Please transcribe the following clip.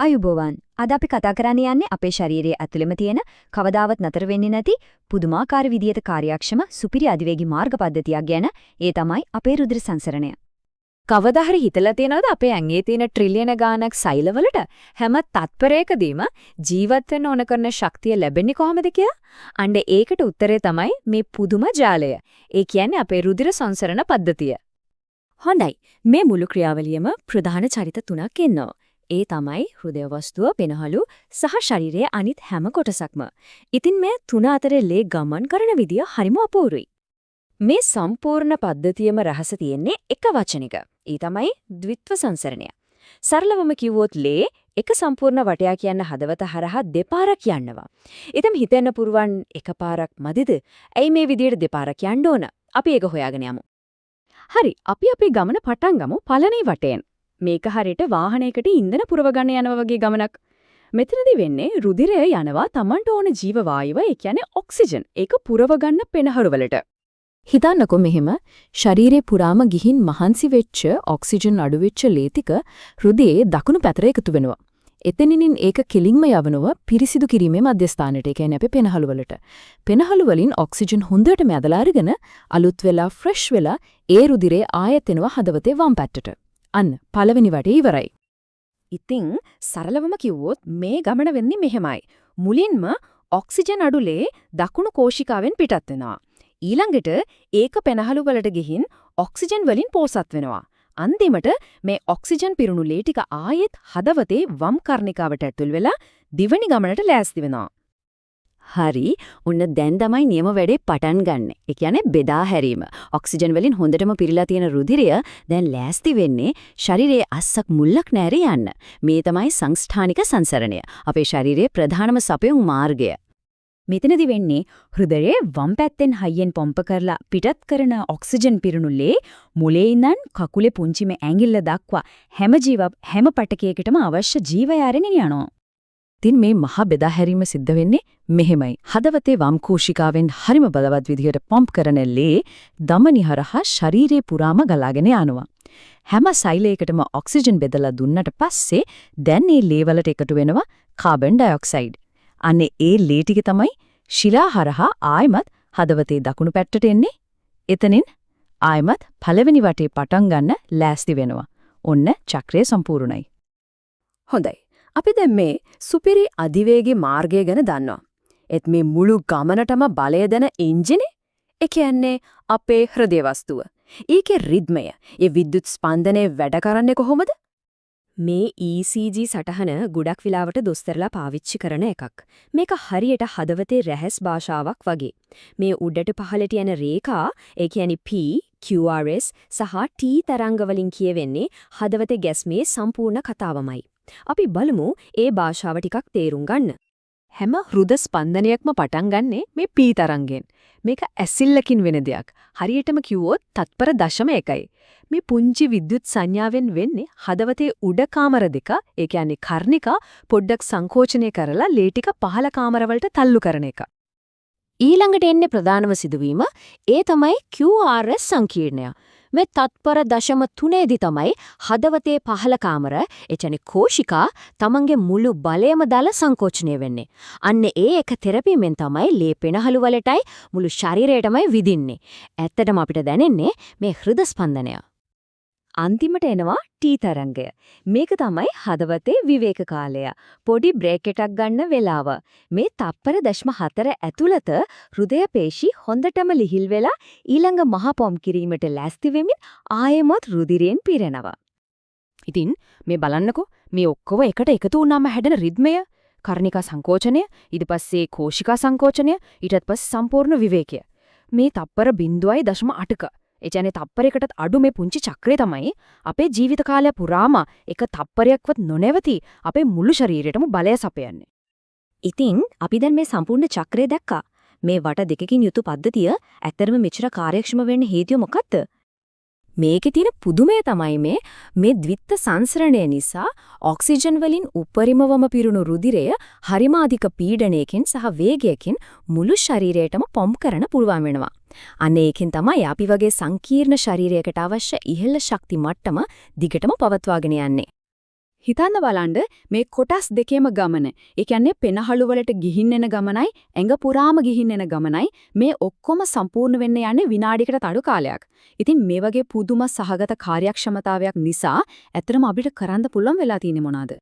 අයුබෝවන්. අද අපි කතා කරන්න යන්නේ අපේ ශරීරයේ ඇතුළෙම තියෙන කවදාවත් නතර වෙන්නේ නැති පුදුමාකාර විදියට කාර්යක්ෂම සුපිරි අධිවේගී මාර්ග පද්ධතියක් ගැන. ඒ තමයි අපේ රුධිර සංසරණය. කවදා හරි හිතලා තියෙනවද අපේ ඇඟේ තියෙන ට්‍රිලියන ගාණක් සෛලවලට හැම තත්පරයකදීම ජීවත් වෙන්න ඕන කරන ශක්තිය ලැබෙන්නේ කොහොමද කියලා? අන්න ඒකට උත්තරේ තමයි මේ පුදුම ජාලය. ඒ කියන්නේ අපේ රුධිර සංසරණ පද්ධතිය. හොඳයි. මේ මුළු ක්‍රියාවලියම ප්‍රධාන චරිත තුනක් ඉන්නවා. ඒ තමයි හෘදය වස්තුව, පෙනහළු සහ ශරීරයේ අනිත් හැම කොටසක්ම. ඉතින් මේ තුන අතරේ ලේ ගමන් කරන විදිය හරිම අපූර්වයි. මේ සම්පූර්ණ පද්ධතියම රහස තියෙන්නේ එක වචනයක. ඒ තමයි ද්විත්ව සංසරණය. සරලවම කිව්වොත් ලේ එක සම්පූර්ණ වටයක් යන හදවත හරහා දෙපාරක් යන්නවා. ඉතින් හිතෙන්න පුරුවන් එකපාරක් මදිද? ඇයි මේ විදියට දෙපාරක් යන්න ඕන? අපි ඒක හොයාගෙන යමු. හරි, අපි අපේ ගමන පටන් ගමු පළවෙනි වටයෙන්. මේක හරියට වාහනයකට ඉන්ධන පුරව ගන්න යනවා වගේ ගමනක්. මෙතනදී වෙන්නේ රුධිරය යනවා Tamanට ඕන ජීව වායුව, ඒ කියන්නේ ඔක්සිජන්. ඒක පුරව ගන්න පෙනහළු වලට. හිතන්නකෝ මෙහෙම ශරීරේ පුරාම ගිහින් මහන්සි වෙච්ච ඔක්සිජන් අඩු වෙච්ච ලේ ටික හෘදයේ දකුණු පැතර එකතු වෙනවා. එතනින් ඒක කෙලින්ම යවනවා පිරිසිදු කිරීමේ මධ්‍යස්ථානයට. ඒ කියන්නේ අපේ පෙනහළු වලට. පෙනහළු වලින් ඔක්සිජන් හොඳට මැදලා අරගෙන අලුත් වෙලා ෆ්‍රෙෂ් වෙලා ඒ රුධිරේ ආයෙත් එනවා හදවතේ වම් පැත්තට. අන්න පළවෙනි වටේ ඉවරයි. ඉතින් සරලවම කිව්වොත් මේ ගමන වෙන්නේ මෙහෙමයි. මුලින්ම ඔක්සිජන් අඩුලේ දකුණු කෝෂිකාවෙන් පිටත් වෙනවා. ඊළඟට ඒක පෙනහළු වලට ගිහින් ඔක්සිජන් වලින් පෝසත් වෙනවා. අන්තිමට මේ ඔක්සිජන් පිරුණු ලේ ටික ආයෙත් හදවතේ වම් කර්ණිකාවට ඇතුල් වෙලා දිවනි ගමනට ලෑස්ති වෙනවා. හරි, උන්න දැන් තමයි නියම වැඩේ පටන් ගන්න. ඒ කියන්නේ බෙදා හැරීම. ඔක්සිජන් වලින් හොඳටම පිරීලා තියෙන රුධිරය දැන් ලෑස්ති වෙන්නේ ශරීරයේ අස්සක් මුල්ලක් නැරේ යන්න. මේ තමයි සංස්ථානික සංසරණය. අපේ ශරීරයේ ප්‍රධානම සපයුම් මාර්ගය. මෙතනදි වෙන්නේ හෘදයේ වම් පැත්තෙන් හයියෙන් පොම්ප කරලා පිටත් කරන ඔක්සිජන් පිරුණු ලේ මුලේ ඉඳන් කකුලේ පුංචිම ඇඟිල්ල දක්වා හැම පටකයකටම අවශ්‍ය ජීවයාරෙන් යනවා. ඉතින් මේ මහ බෙදා හැරීම සිද්ධ වෙන්නේ මෙහෙමයි. හදවතේ වම් කෝෂිකාවෙන් හරිම බලවත් විදිහට පම්ප් කරන ලේ ධමනි හරහා ශරීරේ පුරාම ගලාගෙන යනවා. හැම සෛලයකටම ඔක්සිජන් බෙදලා දුන්නට පස්සේ දැන් මේ ලේ වලට එකතු වෙනවා කාබන් ඩයොක්සයිඩ්. අනේ ඒ ලේ ටික තමයි ශිලා හරහා ආයමත් හදවතේ දකුණු පැත්තට එන්නේ. එතනින් ආයමත් පළවෙනි වටේ පටන් ගන්න ලෑස්ති වෙනවා. ඔන්න චක්‍රය සම්පූර්ණයි. හොඳයි. අපි දැන් මේ සුපිරි අධිවේගී මාර්ගය ගැන දන්නවා. ඒත් මේ මුළු ගමනටම බලය දෙන එන්ජිනේ, ඒ කියන්නේ අපේ හෘදය වස්තුව. ඒකේ රිද්මය, ඒ විද්‍යුත් ස්පන්දනය වැඩ කරන්නේ කොහොමද? මේ ECG සටහන ගොඩක් වෙලාවට දොස්තරලා පාවිච්චි කරන එකක්. මේක හරියට හදවතේ රැහැස් භාෂාවක් වගේ. මේ උඩට පහළට යන රේඛා, ඒ කියන්නේ P, QRS සහ T තරංග වලින් කියවෙන්නේ හදවතේ ගැස්මේ සම්පූර්ණ කතාවමයි. අපි බලමු ඒ භාෂාව ටිකක් තේරුම් ගන්න. හැම හෘද ස්පන්දනයක්ම පටන් ගන්නෙ මේ P තරංගෙන්. මේක ඇසිල්ලකින් වෙන දෙයක්. හරියටම කිව්වොත් තත්පර දශම 1යි. මේ පුංචි විද්‍යුත් සංඥාවෙන් වෙන්නේ හදවතේ උඩ කාමර දෙක, ඒ කියන්නේ කර්ණිකා පොඩ්ඩක් සංකෝචනය කරලා ලේ ටික පහළ කාමරවලට තල්ලු කරන එක. ඊළඟට එන්නේ ප්‍රධානම සිදුවීම, ඒ තමයි QRS සංකීර්ණය. මේ තත්පර දශම 3ේදී තමයි හදවතේ පහළ කාමර, ඒ කියන්නේ කෝෂිකා තමන්ගේ මුළු බලයම දාලා සංකෝචනය වෙන්නේ. අන්න ඒ එක තෙරපීමෙන් තමයි ලේ පෙනහළු වලටයි මුළු ශරීරයටමයි විදින්නේ. ඇත්තටම අපිට දැනෙන්නේ මේ හෘද ස්පන්දනය. අන්තිමට එනවා T තරංගය. මේක තමයි හදවතේ විවේක කාලය. පොඩි බ්‍රේක් එකක් ගන්න වෙලාව. මේ තත්පර දශම 4 ඇතුළත හෘදය පේශි හොඳටම ලිහිල් වෙලා ඊළඟ මහ පොම් කිරීමට ලෑස්ති වෙමින් ආයෙමත් රුධිරයෙන් පිරෙනවා. ඉතින් මේ බලන්නකෝ, මේ ඔක්කොම එකට එකතු වුණාම හැදෙන රිද්මය, කර්ණිකා සංකෝචනය, ඊට පස්සේ කෝෂිකා සංකෝචනය, ඊට පස්සේ සම්පූර්ණ විවේකය. මේ තත්පර 0.8ක ඒ කියන්නේ තප්පරයකටත් අඩු මේ පුංචි චක්‍රය තමයි අපේ ජීවිත කාලය පුරාම එක තප්පරයක්වත් නොනැවති අපේ මුළු ශරීරයටම බලය සපයන්නේ. ඉතින් අපි දැන් මේ සම්පූර්ණ චක්‍රය දැක්කා. මේ වට දෙකකින් යුතු පද්ධතිය ඇත්තටම මෙච්චර කාර්යක්ෂම වෙන්න හේතුව මොකක්ද? මේකේ තියෙන පුදුමය තමයි මේ ද්විත්ව සංසරණය නිසා ඔක්සිජන් වලින් උපරිමවම පිරුණු රුධිරය හරිම අධික පීඩනයකින් සහ වේගයකින් මුළු ශරීරයටම පොම්ප් කරන්න පුළුවන් වෙනවා. අන්න ඒකෙන් තමයි අපි වගේ සංකීර්ණ ශරීරයකට අවශ්‍ය ඉහළ ශක්ති මට්ටම දිගටම පවත්වාගෙන යන්නේ. හිතන්න බලන්න මේ කොටස් දෙකේම ගමන. ඒ කියන්නේ පෙනහළු වලට ගිහින් එන ගමනයි, ඇඟ පුරාම ගිහින් එන ගමනයි මේ ඔක්කොම සම්පූර්ණ වෙන්න යන්නේ විනාඩියකට අඩු කාලයක්. ඉතින් මේ වගේ පුදුම සහගත කාර්යක්ෂමතාවයක් නිසා ඇත්තටම අපිට කරන්න පුළුවන් වෙලා තියෙන්නේ මොනවාද?